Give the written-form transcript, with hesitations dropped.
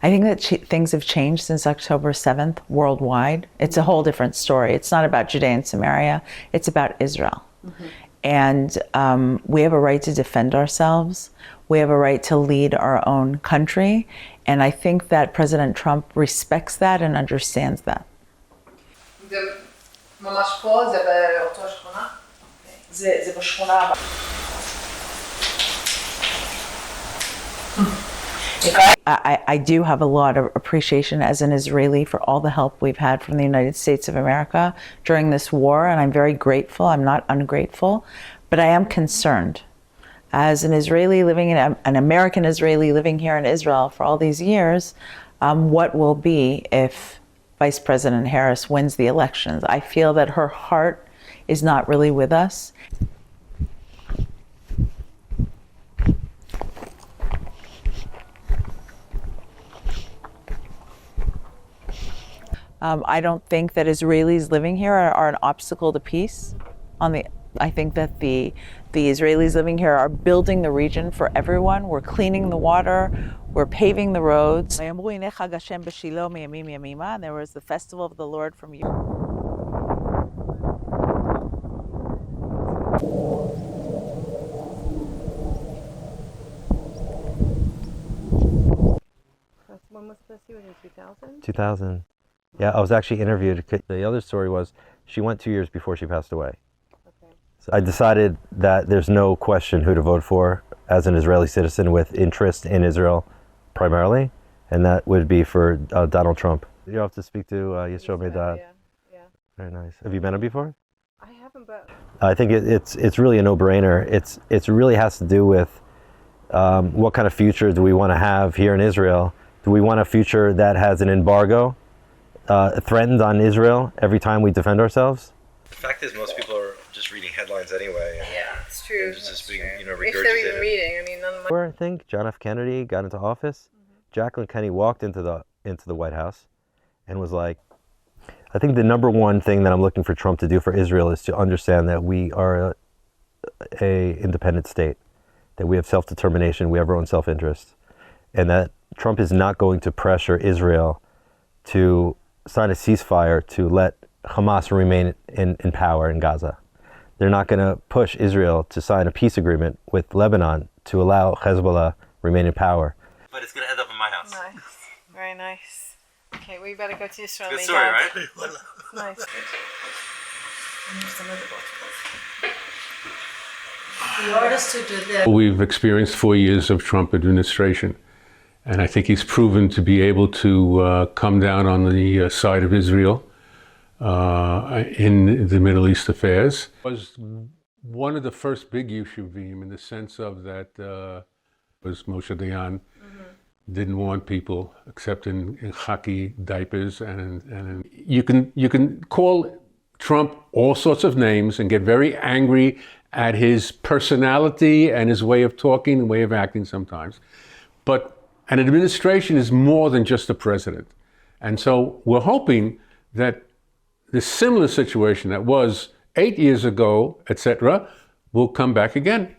I think that things have changed since October 7th worldwide. It's a whole different story. It's not about Judea and Samaria, it's about Israel. Mm-hmm. And we have a right to defend ourselves. We have a right to lead our own country. And I think that President Trump respects that and understands that. I do have a lot of appreciation as an Israeli for all the help we've had from the United States of America during this war, and I'm very grateful. I'm not ungrateful, but I am concerned. As an Israeli living in an American Israeli living here in Israel for all these years, what will be if Vice President Harris wins the elections? I feel that her heart is not really with us. I don't think that Israelis living here are an obstacle to peace. I think that the Israelis living here are building the region for everyone. We're cleaning the water, we're paving the roads. There was the festival of the Lord from When was this? You was in 2000? 2000. Yeah, I was actually interviewed. The other story was she went 2 years before she passed away. Okay. So I decided that there's no question who to vote for as an Israeli citizen with interest in Israel primarily, and that would be for Donald Trump. You have to speak to Yisrael Medad. Yeah. Very nice. Have you met him before? I haven't, but I think it's really a no-brainer. It really has to do with what kind of future do we want to have here in Israel? Do we want a future that has an embargo threatened on Israel every time we defend ourselves? The fact is, most people are just reading headlines anyway. Yeah, it's true. Just being, regurgitated. If they're even reading, I mean, none of my... I think John F. Kennedy got into office. Jacqueline Kennedy walked into the White House and was like, I think the number one thing that I'm looking for Trump to do for Israel is to understand that we are a independent state, that we have self-determination, we have our own self-interest, and that Trump is not going to pressure Israel to sign a ceasefire to let Hamas remain in power in Gaza. They're not going to push Israel to sign a peace agreement with Lebanon to allow Hezbollah remain in power. But it's going to end up in my house. Nice. Very nice. Okay, we better go to Israel. Good story, right? Nice. We've experienced 4 years of Trump administration, and I think he's proven to be able to come down on the side of Israel in the Middle East affairs. It was one of the first big Yeshuvim in the sense of that was Moshe Dayan didn't want people except in khaki diapers, and you can call Trump all sorts of names and get very angry at his personality and his way of talking and way of acting sometimes. But an administration is more than just a president. And so we're hoping that the similar situation that was 8 years ago, etc., will come back again.